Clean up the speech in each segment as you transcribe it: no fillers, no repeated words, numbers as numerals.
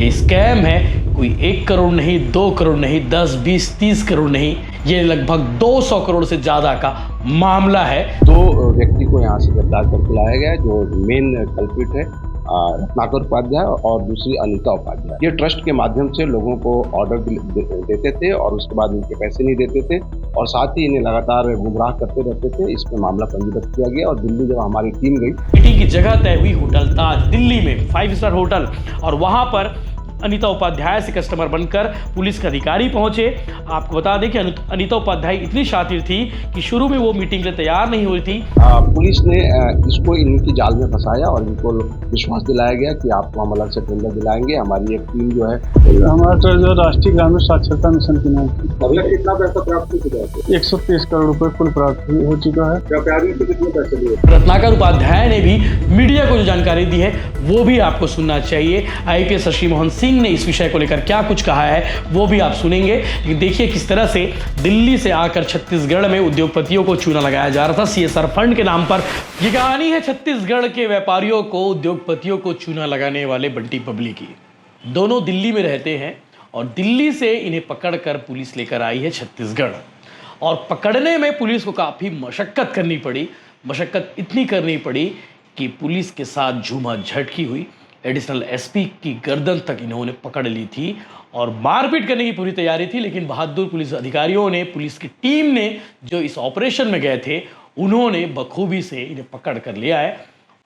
ये स्कैम है। कोई 1 करोड़ नहीं, 2 करोड़ नहीं, 10, 20, 30 करोड़ नहीं, ये लगभग 200 करोड़ से ज़्यादा का मामला है। 2 व्यक्ति को यहाँ से गिरफ्तार करके लाया गया है। जो मेन कल्प्रिट है रत्नाकर उपाध्याय और दूसरी अनीता उपाध्याय। ये ट्रस्ट के माध्यम से लोगों को ऑर्डर देते थे और उसके बाद इनके पैसे नहीं देते थे और साथ ही इन्हें लगातार गुमराह करते रहते थे। इस पर मामला पंजीबद्ध किया गया और दिल्ली जब हमारी टीम गई, मीटिंग की जगह तय हुई होटल ताज दिल्ली में, 5 स्टार होटल, और वहां पर अनीता उपाध्याय से कस्टमर बनकर पुलिस के अधिकारी पहुंचे। आपको बता दें कि अनीता उपाध्याय इतनी शातिर थी कि शुरू में वो मीटिंग के लिए तैयार नहीं हुई थी। पुलिस ने इसको इनकी जाल में फंसाया और इनको विश्वास दिलाया गया कि आपको हम अलग से टेंडर दिलाएंगे। हमारी एक टीम जो है हमारा जो राष्ट्रीय ग्रामीण साक्षरता मिशन के नाम अभी तक कितना पैसा प्राप्त हो चुका है? 130 करोड़ रुपए कुल प्राप्त हो चुका है। व्यापारियों से कितने पैसे लिए? रत्नाकर उपाध्याय ने भी मीडिया को जो जानकारी दी है वो भी आपको सुनना चाहिए। आईपीएस शशि मोहन सिंह ने इस विषय को लेकर क्या कुछ कहा है वो भी आप सुनेंगे। लेकिन देखिए किस तरह से दिल्ली से आकर छत्तीसगढ़ में उद्योगपतियों को चूना लगाया जा रहा था सीएसआर फंड के नाम पर। ये कहानी है छत्तीसगढ़ के व्यापारियों को, उद्योगपतियों को चूना लगाने वाले बंटी बबली की। दोनों दिल्ली में रहते हैं और दिल्ली से इन्हें पकड़कर पुलिस लेकर आई है छत्तीसगढ़, और पकड़ने में पुलिस को काफ़ी मशक्क़त करनी पड़ी। मशक्क़त इतनी करनी पड़ी कि पुलिस के साथ झूमा झटकी हुई। एडिशनल एसपी की गर्दन तक इन्होंने पकड़ ली थी और मारपीट करने की पूरी तैयारी थी। लेकिन बहादुर पुलिस अधिकारियों ने, पुलिस की टीम ने जो इस ऑपरेशन में गए थे, उन्होंने बखूबी से इन्हें पकड़ कर लिया है।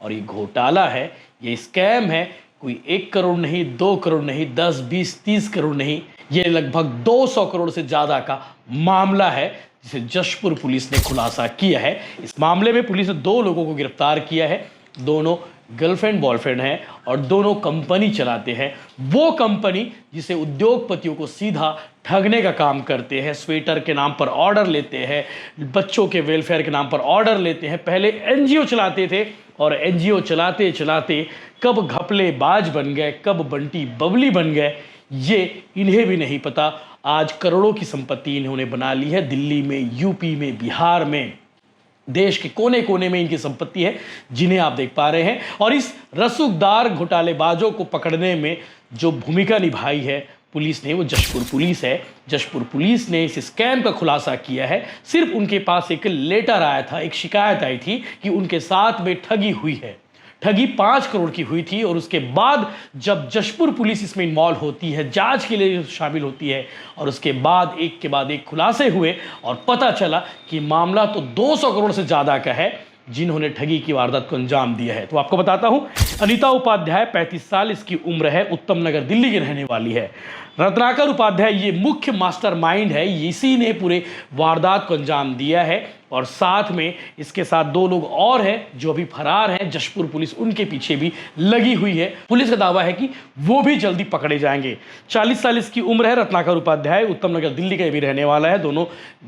और ये घोटाला है, ये स्कैम है। कोई 1 करोड़ नहीं, 2 करोड़ नहीं, 10, 20, 30 करोड़ नहीं, ये लगभग 200 करोड़ से ज़्यादा का मामला है, जिसे जशपुर पुलिस ने खुलासा किया है। इस मामले में पुलिस ने 2 लोगों को गिरफ्तार किया है। दोनों गर्लफ्रेंड बॉयफ्रेंड हैं और दोनों कंपनी चलाते हैं। वो कंपनी जिसे उद्योगपतियों को सीधा ठगने का काम करते हैं। स्वेटर के नाम पर ऑर्डर लेते हैं, बच्चों के वेलफेयर के नाम पर ऑर्डर लेते हैं। पहले एनजीओ चलाते थे और एनजीओ चलाते चलाते कब घपलेबाज बन गए, कब बंटी बबली बन गए, ये इन्हें भी नहीं पता। आज करोड़ों की संपत्ति इन्होंने बना ली है। दिल्ली में, यूपी में, बिहार में, देश के कोने कोने में इनकी संपत्ति है, जिन्हें आप देख पा रहे हैं। और इस रसूखदार घोटालेबाजों को पकड़ने में जो भूमिका निभाई है पुलिस ने, वो जशपुर पुलिस है। जशपुर पुलिस ने इस स्कैम का खुलासा किया है। सिर्फ उनके पास एक लेटर आया था, एक शिकायत आई थी कि उनके साथ में ठगी हुई है। ठगी 5 करोड़ की हुई थी और उसके बाद जब जशपुर पुलिस इसमें इन्वॉल्व होती है, जांच के लिए शामिल होती है, और उसके बाद एक के बाद एक खुलासे हुए और पता चला कि मामला तो 200 करोड़ से ज़्यादा का है, जिन्होंने ठगी की वारदात को अंजाम दिया है। तो आपको बताता हूं, अनीता उपाध्याय 35 साल इसकी उम्र है, उत्तम नगर दिल्ली की रहने वाली है। रत्नाकर उपाध्याय ये मुख्य मास्टरमाइंड है, इसी ने पूरे वारदात को अंजाम दिया है। और साथ में इसके साथ 2 लोग और हैं जो अभी फरार हैं। जशपुर पुलिस उनके पीछे भी लगी हुई है। पुलिस का दावा है कि वो भी जल्दी पकड़े जाएंगे। 40 साल इसकी उम्र है रत्नाकर उपाध्याय, उत्तम नगर दिल्ली का भी रहने वाला है। दोनों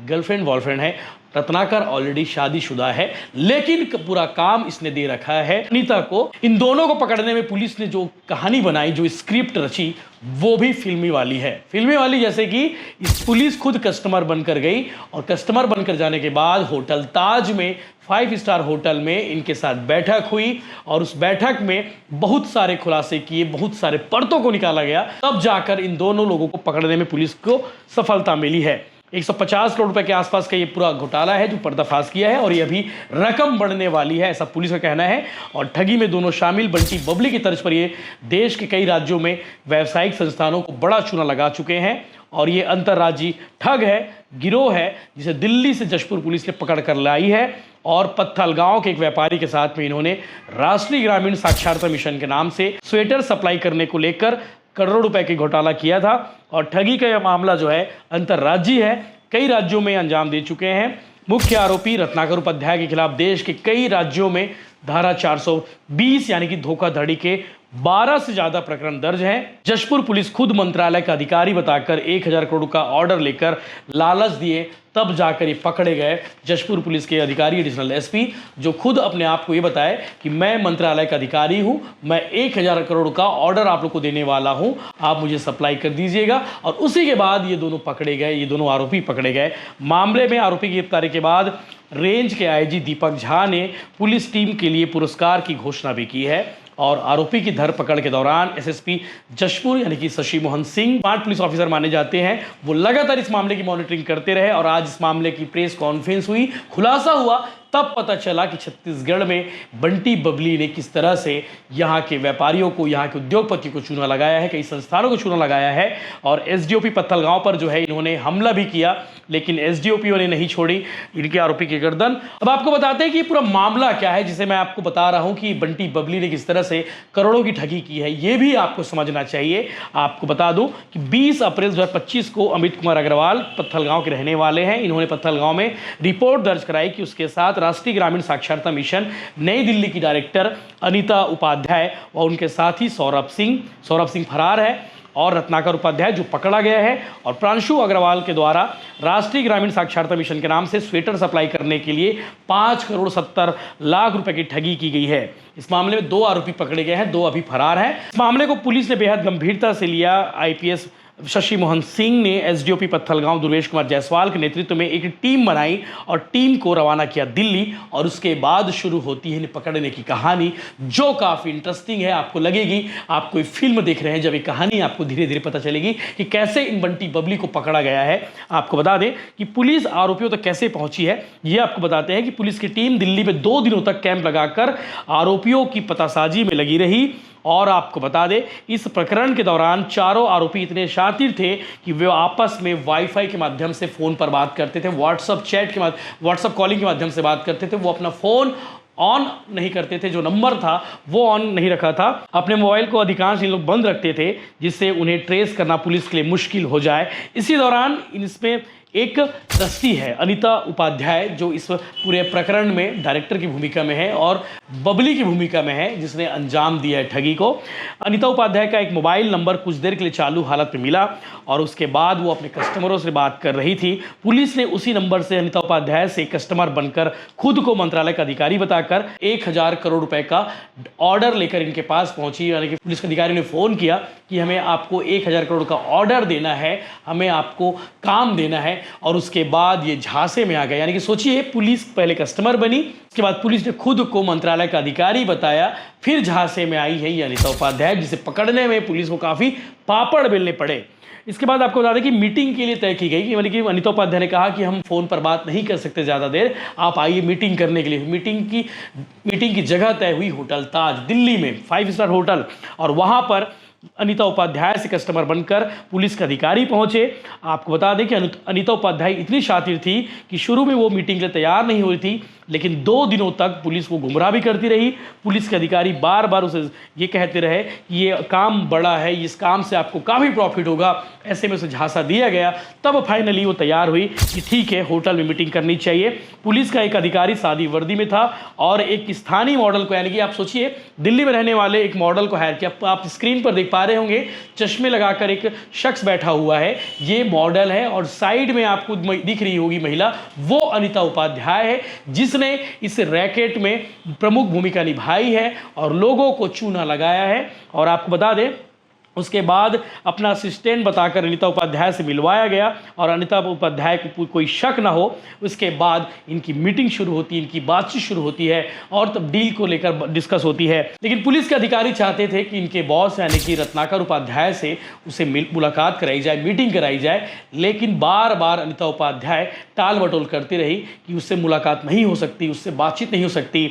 गर्लफ्रेंड बॉयफ्रेंड है। रत्नाकर ऑलरेडी शादीशुदा है, लेकिन पूरा काम इसने दे रखा है अनीता को। इन दोनों को पकड़ने में पुलिस ने जो कहानी बनाई, जो स्क्रिप्ट रची, वो भी फिल्मी वाली है। फिल्मी वाली जैसे कि इस पुलिस खुद कस्टमर बनकर गई और कस्टमर बनकर जाने के बाद होटल ताज में, 5 स्टार होटल में इनके साथ बैठक हुई और उस बैठक में बहुत सारे खुलासे किए, बहुत सारे परतों को निकाला गया। तब जाकर इन दोनों लोगों को पकड़ने में पुलिस को सफलता मिली है। 150 करोड़ रुपए के आसपास का ये पूरा घोटाला है जो पर्दाफाश किया है, और ये अभी रकम बढ़ने वाली है, ऐसा पुलिस का कहना है। और ठगी में दोनों शामिल बंटी बबली की तर्ज पर ये देश के कई राज्यों में व्यावसायिक संस्थानों को बड़ा चूना लगा चुके हैं। और ये अंतर्राज्यीय ठग है, गिरोह है, जिसे दिल्ली से जशपुर पुलिस ने पकड़ कर लाई है। और पत्थल गांव के एक व्यापारी के साथ में इन्होंने राष्ट्रीय ग्रामीण साक्षरता मिशन के नाम से स्वेटर सप्लाई करने को लेकर करोड़ों रुपए की घोटाला किया था। और ठगी का यह मामला जो है अंतर्राज्यीय है, कई राज्यों में अंजाम दे चुके हैं। मुख्य आरोपी रत्नाकर उपाध्याय के खिलाफ देश के कई राज्यों में धारा 420 यानी कि धोखाधड़ी के 12 से ज्यादा प्रकरण दर्ज हैं। जशपुर पुलिस खुद मंत्रालय का अधिकारी बताकर 1000 करोड़ का ऑर्डर लेकर लालच दिए, तब जाकर ये पकड़े गए। जशपुर पुलिस के अधिकारी एडिशनल एसपी जो खुद अपने आप को ये बताए कि मैं मंत्रालय का अधिकारी हूं, मैं 1000 करोड़ का ऑर्डर आप लोग को देने वाला हूं, आप मुझे सप्लाई कर दीजिएगा। और उसी के बाद ये दोनों पकड़े गए, ये दोनों आरोपी पकड़े गए। मामले में आरोपी की गिरफ्तारी के बाद रेंज के आईजी दीपक झा ने पुलिस टीम के लिए पुरस्कार की घोषणा भी की है। और आरोपी की धरपकड़ के दौरान एसएसपी जशपुर यानी कि Shashi Mohan Singh smart police officer माने जाते हैं, वो लगातार इस मामले की मॉनिटरिंग करते रहे और आज इस मामले की प्रेस कॉन्फ्रेंस हुई, खुलासा हुआ, तब पता चला कि छत्तीसगढ़ में बंटी बबली ने किस तरह से यहाँ के व्यापारियों को, यहाँ के उद्योगपति को चूना लगाया है, कई संस्थानों को चूना लगाया है और एसडीओपी पत्थलगांव पर जो है इन्होंने हमला भी किया, लेकिन एसडीओपीओ ने नहीं छोड़ी इनके आरोपी की गर्दन। अब आपको बताते हैं कि पूरा मामला क्या है, जिसे मैं आपको बता रहा हूं कि बंटी बबली ने किस तरह से करोड़ों की ठगी की है, ये भी आपको समझना चाहिए। आपको बता दूं कि 20 अप्रैल 2025 को अमित कुमार अग्रवाल पत्थलगांव के रहने वाले हैं। इन्होंने पत्थलगांव में रिपोर्ट दर्ज कराई कि उसके साथ राष्ट्रीय ग्रामीण साक्षरता मिशन नई दिल्ली की डायरेक्टर अनीता उपाध्याय और उनके साथी सौरभ सिंह फरार है और रत्नाकर उपाध्याय जो पकड़ा गया है, और प्रांशु अग्रवाल के द्वारा राष्ट्रीय ग्रामीण साक्षरता मिशन के नाम से स्वेटर सप्लाई करने के लिए 5,70,00,000 रुपए की ठगी की गई है। इस मामले में 2 आरोपी पकड़े गए हैं, 2 अभी फरार हैं। इस मामले को पुलिस ने बेहद गंभीरता से लिया। आईपीएस शशि मोहन सिंह ने एसडीओपी पत्थलगांव दुर्वेश कुमार जायसवाल के नेतृत्व में एक टीम बनाई और टीम को रवाना किया दिल्ली, और उसके बाद शुरू होती है पकड़ने की कहानी, जो काफ़ी इंटरेस्टिंग है। आपको लगेगी आप कोई फिल्म देख रहे हैं जब ये कहानी आपको धीरे धीरे पता चलेगी कि कैसे इन बंटी बबली को पकड़ा गया है। आपको बता दें कि पुलिस आरोपियों तक कैसे पहुंची है, ये आपको बताते हैं कि पुलिस की टीम दिल्ली में 2 दिनों तक कैंप लगाकर आरोपियों की पतासाजी में लगी रही। और आपको बता दें इस प्रकरण के दौरान चारों आरोपी इतने शातिर थे कि वे आपस में वाईफाई के माध्यम से फ़ोन पर बात करते थे, व्हाट्सअप कॉलिंग के माध्यम से बात करते थे। वो अपना फ़ोन ऑन नहीं करते थे, जो नंबर था वो ऑन नहीं रखा था। अपने मोबाइल को अधिकांश इन लोग बंद रखते थे, जिससे उन्हें ट्रेस करना पुलिस के लिए मुश्किल हो जाए। इसी दौरान इसमें एक दस्ती है अनीता उपाध्याय, जो इस पूरे प्रकरण में डायरेक्टर की भूमिका में है और बबली की भूमिका में है, जिसने अंजाम दिया है ठगी को। अनीता उपाध्याय का एक मोबाइल नंबर कुछ देर के लिए चालू हालत में मिला और उसके बाद वो अपने कस्टमरों से बात कर रही थी। पुलिस ने उसी नंबर से अनीता उपाध्याय से कस्टमर बनकर खुद को मंत्रालय का अधिकारी बताकर 1,000 करोड़ रुपए का ऑर्डर लेकर इनके पास पहुंची। यानी कि पुलिस अधिकारी ने फ़ोन किया कि हमें आपको 1,000 करोड़ का ऑर्डर देना है, हमें आपको काम देना है, और उसके बाद ये झांसे में आ गए। यानी कि सोचिए, पुलिस पहले कस्टमर बनी, उसके बाद पुलिस ने खुद को मंत्रालय का अधिकारी बताया, फिर झांसे में आई है ये अनीता उपाध्याय, जिसे पकड़ने में पुलिस को काफ़ी पापड़ बेलने पड़े। इसके बाद आपको बता दें कि मीटिंग के लिए तय की गई, यानी कि अनीता उपाध्याय ने कहा कि हम फ़ोन पर बात नहीं कर सकते ज़्यादा देर, आप आइए मीटिंग करने के लिए। मीटिंग की जगह तय हुई होटल ताज दिल्ली में, 5 स्टार होटल, और वहाँ पर अनीता उपाध्याय से कस्टमर बनकर पुलिस के अधिकारी पहुंचे। आपको बता दें कि अनीता उपाध्याय इतनी शातिर थी कि शुरू में वो मीटिंग के लिए तैयार नहीं हुई थी, लेकिन 2 दिनों तक पुलिस को गुमराह भी करती रही। पुलिस के अधिकारी बार बार उसे ये कहते रहे कि ये काम बड़ा है, इस काम से आपको काफ़ी प्रॉफिट होगा, ऐसे में उसे झांसा दिया गया। तब फाइनली वो तैयार हुई कि ठीक है, होटल में मीटिंग करनी चाहिए। पुलिस का एक अधिकारी सादी वर्दी में था और एक स्थानीय मॉडल को, यानी कि आप सोचिए दिल्ली में रहने वाले एक मॉडल को हायर किया। आप स्क्रीन पर देख पा रहे होंगे, चश्मे लगाकर एक शख्स बैठा हुआ है, ये मॉडल है, और साइड में आपको दिख रही होगी महिला, वो अनीता उपाध्याय है, जिसने इस रैकेट में प्रमुख भूमिका निभाई है और लोगों को चूना लगाया है। और आपको बता दें उसके बाद अपना असिस्टेंट बताकर अनीता उपाध्याय से मिलवाया गया और अनीता उपाध्याय को कोई शक ना हो, उसके बाद इनकी मीटिंग शुरू होती है, इनकी बातचीत शुरू होती है और तब डील को लेकर डिस्कस होती है। लेकिन पुलिस के अधिकारी चाहते थे कि इनके बॉस यानी कि रत्नाकर उपाध्याय से उसे मुलाकात कराई जाए, मीटिंग कराई जाए, लेकिन बार बार अनीता उपाध्याय टाल मटोल करती रही कि उससे मुलाकात नहीं हो सकती, उससे बातचीत नहीं हो सकती।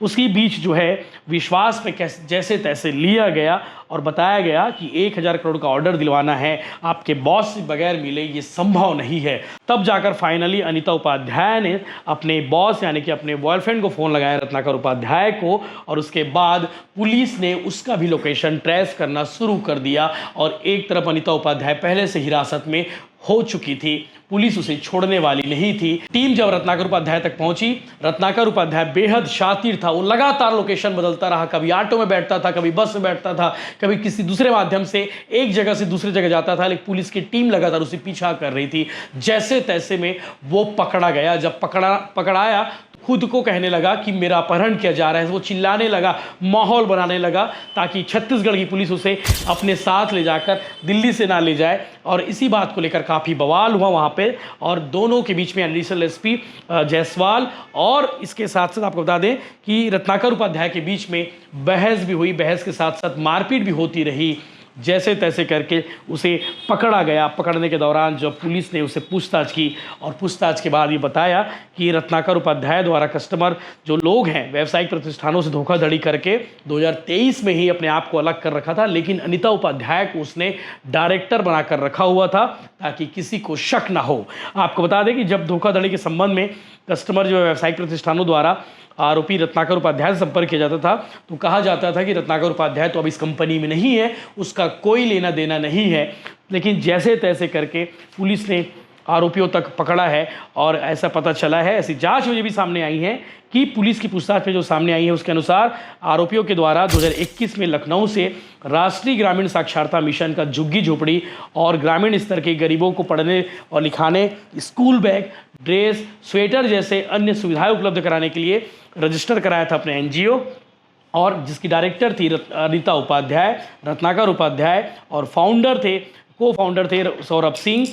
उसकी बीच जो है विश्वास पे जैसे तैसे लिया गया और बताया गया कि 1,000 करोड़ का ऑर्डर दिलवाना है, आपके बॉस से बगैर मिले ये संभव नहीं है। तब जाकर फाइनली अनीता उपाध्याय ने अपने बॉस यानी कि अपने बॉयफ्रेंड को फ़ोन लगाया, रत्नाकर उपाध्याय को, और उसके बाद पुलिस ने उसका भी लोकेशन ट्रेस करना शुरू कर दिया। और एक तरफ अनीता उपाध्याय पहले से हिरासत में हो चुकी थी, पुलिस उसे छोड़ने वाली नहीं थी। टीम जब रत्नाकर उपाध्याय तक पहुंची, रत्नाकर उपाध्याय बेहद शातिर था, वो लगातार लोकेशन बदलता रहा, कभी ऑटो में बैठता था, कभी बस में बैठता था, कभी किसी दूसरे माध्यम से एक जगह से दूसरी जगह जाता था, लेकिन पुलिस की टीम लगातार उसे पीछा कर रही थी। जैसे तैसे में वो पकड़ा गया। जब पकड़ाया तो खुद को कहने लगा कि मेरा अपहरण किया जा रहा है। वो चिल्लाने लगा, माहौल बनाने लगा ताकि छत्तीसगढ़ की पुलिस उसे अपने साथ ले जाकर दिल्ली से ना ले जाए। और इसी बात को लेकर काफ़ी बवाल हुआ वहाँ पे, और दोनों के बीच में एडिशनल एसपी जायसवाल और इसके साथ साथ आपको बता दें कि रत्नाकर उपाध्याय के बीच में बहस भी हुई। बहस के साथ साथ मारपीट भी होती रही। जैसे तैसे करके उसे पकड़ा गया। पकड़ने के दौरान जब पुलिस ने उसे पूछताछ की और पूछताछ के बाद ये बताया कि रत्नाकर उपाध्याय द्वारा कस्टमर जो लोग हैं व्यावसायिक प्रतिष्ठानों से धोखाधड़ी करके 2023 में ही अपने आप को अलग कर रखा था, लेकिन अनीता उपाध्याय को उसने डायरेक्टर बनाकर रखा हुआ था ताकि किसी को शक ना हो। आपको बता दें कि जब धोखाधड़ी के संबंध में कस्टमर जो व्यावसायिक प्रतिष्ठानों द्वारा आरोपी रत्नाकर उपाध्याय से संपर्क किया जाता था तो कहा जाता था कि रत्नाकर उपाध्याय तो अब इस कंपनी में नहीं है, उसका कोई लेना देना नहीं है। लेकिन जैसे तैसे करके पुलिस ने आरोपियों तक पकड़ा है और ऐसा पता चला है, ऐसी जांच मुझे भी सामने आई है कि पुलिस की पूछताछ में जो सामने आई है उसके अनुसार आरोपियों के द्वारा 2021 में लखनऊ से राष्ट्रीय ग्रामीण साक्षरता मिशन का झुग्गी झोपड़ी और ग्रामीण स्तर के गरीबों को पढ़ने और लिखाने, स्कूल बैग, ड्रेस, स्वेटर जैसे अन्य सुविधाएं उपलब्ध कराने के लिए रजिस्टर कराया था अपने एनजीओ, और जिसकी डायरेक्टर थी अनीता उपाध्याय, रत्नाकर उपाध्याय, और को फाउंडर थे सौरभ सिंह।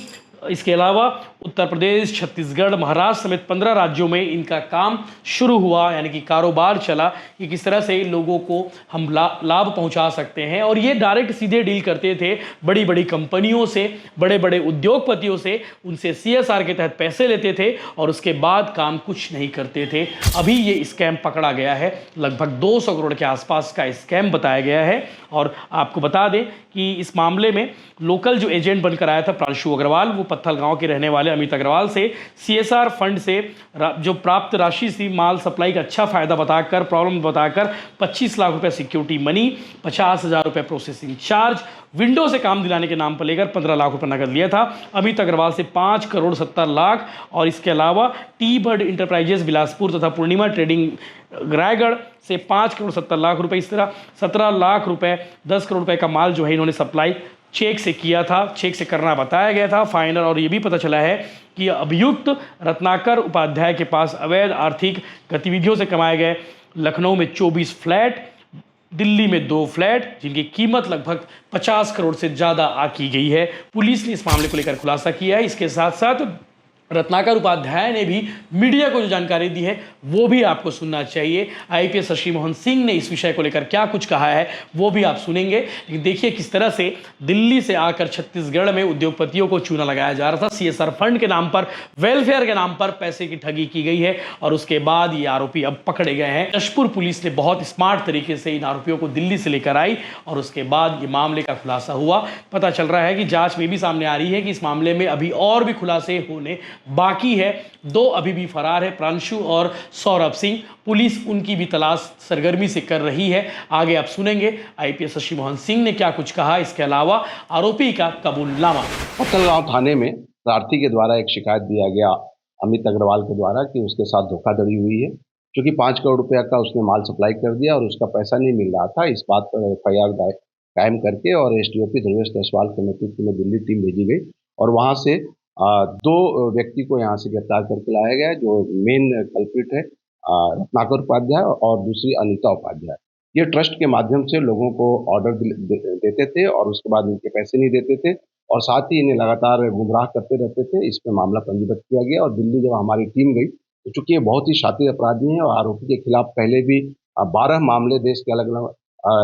इसके अलावा उत्तर प्रदेश, छत्तीसगढ़, महाराष्ट्र समेत 15 राज्यों में इनका काम शुरू हुआ, यानी कि कारोबार चला कि किस तरह से लोगों को हम लाभ पहुंचा सकते हैं। और ये डायरेक्ट सीधे डील करते थे बड़ी बड़ी कंपनियों से, बड़े बड़े उद्योगपतियों से, उनसे CSR के तहत पैसे लेते थे और उसके बाद काम कुछ नहीं करते थे। अभी ये स्कैम पकड़ा गया है, लगभग 200 करोड़ के आसपास का स्कैम बताया गया है। और आपको बता दें कि इस मामले में लोकल जो एजेंट बनकर आया था प्रांशु अग्रवाल, वो पत्थल गांव के रहने वाले अमित अग्रवाल से CSR फंड से जो प्राप्त राशि थी माल सप्लाई का अच्छा फायदा बताकर, प्रॉब्लम बताकर 25 लाख रुपए सिक्योरिटी मनी, 50,000 रुपए प्रोसेसिंग चार्ज, विंडो से काम दिलाने के नाम पर लेकर 15 लाख रुपए नकद लिया था अमित अग्रवाल से 5 करोड़ 70 लाख। और इसके अलावा टी बर्ड इंटरप्राइजेस बिलासपुर तथा पूर्णिमा ट्रेडिंग रायगढ़ से 5 करोड़ 70 लाख रुपए, इस तरह 17 लाख रुपए, 10 करोड़ रुपए का माल जो है इन्होंने सप्लाई चेक से किया था, चेक से करना बताया गया था फाइनल। और ये भी पता चला है कि अभियुक्त रत्नाकर उपाध्याय के पास अवैध आर्थिक गतिविधियों से कमाए गए लखनऊ में 24 फ्लैट, दिल्ली में 2 फ्लैट जिनकी कीमत लगभग 50 करोड़ से ज़्यादा आकी गई है। पुलिस ने इस मामले को लेकर खुलासा किया है। इसके साथ साथ रत्नाकर उपाध्याय ने भी मीडिया को जो जानकारी दी है वो भी आपको सुनना चाहिए। IPS शशि मोहन सिंह ने इस विषय को लेकर क्या कुछ कहा है वो भी आप सुनेंगे। लेकिन देखिए किस तरह से दिल्ली से आकर छत्तीसगढ़ में उद्योगपतियों को चूना लगाया जा रहा था। CSR फंड के नाम पर, वेलफेयर के नाम पर पैसे की ठगी की गई है और उसके बाद ये आरोपी अब पकड़े गए हैं। जशपुर पुलिस ने बहुत स्मार्ट तरीके से इन आरोपियों को दिल्ली से लेकर आई और उसके बाद ये मामले का खुलासा हुआ। पता चल रहा है कि जाँच में भी सामने आ रही है कि इस मामले में अभी और भी खुलासे होने बाकी है। 2 अभी भी फरार है, प्रांशु और सौरभ सिंह। पुलिस उनकी भी तलाश सरगर्मी से कर रही है। आगे आप सुनेंगे IPS शशि मोहन सिंह ने क्या कुछ कहा। इसके अलावा आरोपी का कबूलनामा। पत्थलगांव थाने में प्रार्थी के द्वारा एक शिकायत दिया गया अमित अग्रवाल के द्वारा कि उसके साथ धोखाधड़ी हुई है, क्योंकि 5 करोड़ रुपया का उसने माल सप्लाई कर दिया और उसका पैसा नहीं मिल रहा था। इस बात पर FIR कायम करके और SDOP ध्रुवेश जायसवाल के नेतृत्व में दिल्ली टीम भेजी गई और वहाँ से 2 व्यक्ति को यहाँ से गिरफ्तार करके लाया गया, जो मेन कल्प्रिट है रत्नाकर उपाध्याय और दूसरी अनीता उपाध्याय। ये ट्रस्ट के माध्यम से लोगों को ऑर्डर देते थे और उसके बाद इनके पैसे नहीं देते थे और साथ ही इन्हें लगातार गुमराह करते रहते थे। इस पर मामला पंजीबद्ध किया गया और दिल्ली जब हमारी टीम गई तो चूंकि ये बहुत ही शातिर अपराधी हैं और आरोपी के खिलाफ पहले भी 12 मामले देश के अलग अलग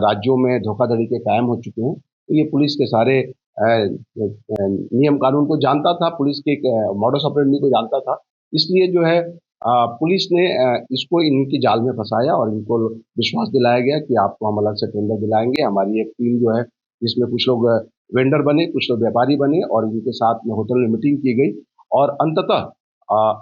राज्यों में धोखाधड़ी के कायम हो चुके हैं, तो ये पुलिस के सारे नियम कानून को जानता था, पुलिस के मॉडस ऑपरेंडी को जानता था। इसलिए जो है पुलिस ने इसको इनकी जाल में फंसाया और इनको विश्वास दिलाया गया कि आपको हम अलग से टेंडर दिलाएंगे। हमारी एक टीम जो है जिसमें कुछ लोग वेंडर बने, कुछ लोग व्यापारी बने और इनके साथ में होटल में मीटिंग की गई और अंततः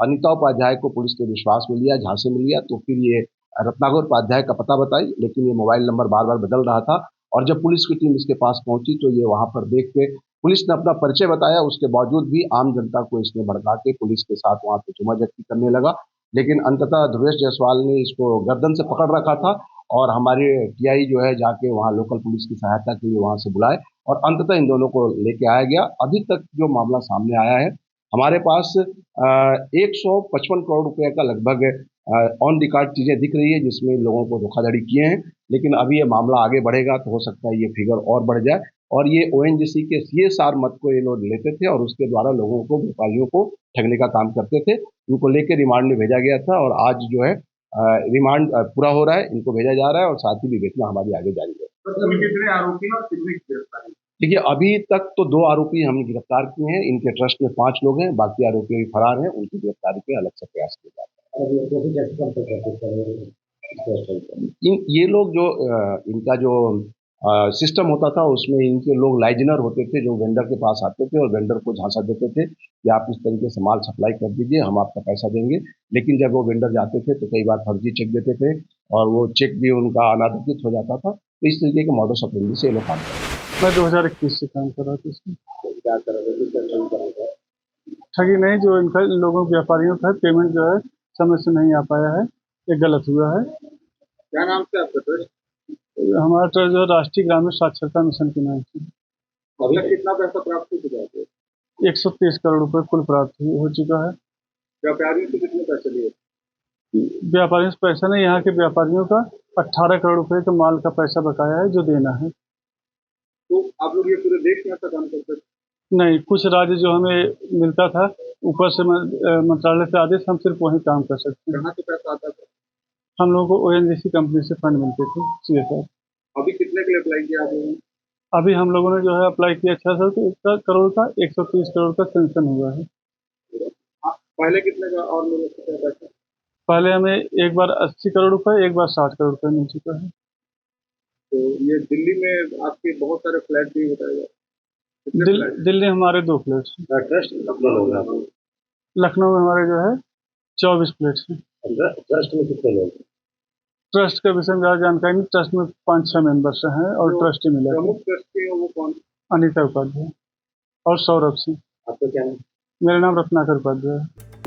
अनीता उपाध्याय को पुलिस ने विश्वास में लिया, झांसे में लिया। तो फिर ये रत्नाकर उपाध्याय का पता बताई, लेकिन ये मोबाइल नंबर बार बार बदल रहा था और जब पुलिस की टीम इसके पास पहुंची तो ये वहां पर देख के पुलिस ने अपना परिचय बताया। उसके बावजूद भी आम जनता को इसने भड़का के पुलिस के साथ वहां पे जुमाजती करने लगा, लेकिन अंततः ध्रुवेश जायसवाल ने इसको गर्दन से पकड़ रखा था और हमारे TI जो है जाके वहाँ लोकल पुलिस की सहायता के लिए वहाँ से बुलाए और अंततः इन दोनों को लेके आया गया। अभी तक जो मामला सामने आया है हमारे पास 155 करोड़ रुपए का लगभग ऑन रिकॉर्ड चीजें दिख रही है जिसमें लोगों को धोखाधड़ी किए हैं, लेकिन अभी ये मामला आगे बढ़ेगा तो हो सकता है ये फिगर और बढ़ जाए। और ये ओएनजीसी के सीएसआर मद को ये लोग लेते थे और उसके द्वारा लोगों को, व्यापारियों को ठगने का काम करते थे। इनको लेकर रिमांड में भेजा गया था और आज जो है रिमांड पूरा हो रहा है, इनको भेजा जा रहा है और साथ ही विवेचना हमारी आगे जारी है। कितने आरोपी और कितने गिरफ्तार? देखिए, अभी तक तो 2 आरोपी हमने गिरफ्तार किए हैं। इनके ट्रस्ट में 5 लोग हैं, बाकी आरोपी भी फरार हैं। उनकी गिरफ्तारी के अलग से प्रयास किए जा रहे हैं। ये लोग जो इनका जो सिस्टम होता था उसमें इनके लोग लाइजनर होते थे जो वेंडर के पास आते थे और वेंडर को झांसा देते थे कि आप इस तरीके से माल सप्लाई कर दीजिए, हम आपका पैसा देंगे। लेकिन जब वो वेंडर जाते थे तो कई बार फर्जी चेक देते थे और वो चेक भी उनका अनाधिकृत हो जाता था। तो इस तरीके के मॉडस ऑपरेंडी से ये लोग काम करते थे। मैं 2021 से काम कर रहा था इसमें। क्या कर रहे थे? ठगी नहीं, जो इनका लोगों व्यापारियों का पेमेंट जो है समय से नहीं आ पाया है, ये गलत हुआ है। क्या नाम से आपका ट्रस्ट? हमारा ट्रस्ट जो राष्ट्रीय ग्रामीण साक्षरता मिशन के नाम से अभी तक कितना पैसा प्राप्त हो चुका है? 130 करोड़ रुपए कुल प्राप्त हो चुका है। व्यापारियों से कितने पैसे लिए? व्यापारियों से पैसा नहीं, यहाँ के व्यापारियों का 18 करोड़ रुपए का माल का पैसा बकाया है जो देना है। तो आप लोग ये पूरे देश में ऐसा काम करते थे? नहीं, कुछ राज्य जो हमें मिलता था ऊपर से मंत्रालय से आदेश, हम सिर्फ वही काम कर सकते हैं। कहाँ से पैसा आता था? हम लोगों को ओएनजीसी कंपनी से फंड मिलते थे सीएसआर। अभी कितने के लिए अप्लाई किया आप लोगों ने? अभी हम लोगों ने जो है अप्लाई किया 600 करोड़ का, 130 करोड़ का सेंक्शन हुआ है। पहले कितने का और मिल सकता है पैसा? पहले हमें एक बार 80 करोड़ रुपए, एक बार 60 करोड़ रुपए मिल चुका है। तो ये दिल्ली में आपके बहुत सारे फ्लैट भी बताएगा? दिल्ली हमारे 2 फ्लैट्स हैं। ट्रस्ट कितने लोग हैं? लखनऊ में हमारे जो है 24 फ्लैट्स हैं। ट्रस्ट में कितने लोग? ट्रस्ट के विषय में ज़्यादा जानकारी नहीं। ट्रस्ट में 5-6 मेंबर्स हैं और ट्रस्टी मिला प्रमुख ट्रस्टी है वो कौन? अनीता उपाध्याय और सौरभ सिंह। आपका क्या नाम? मेरा नाम रत्नाकर उपाध्याय है।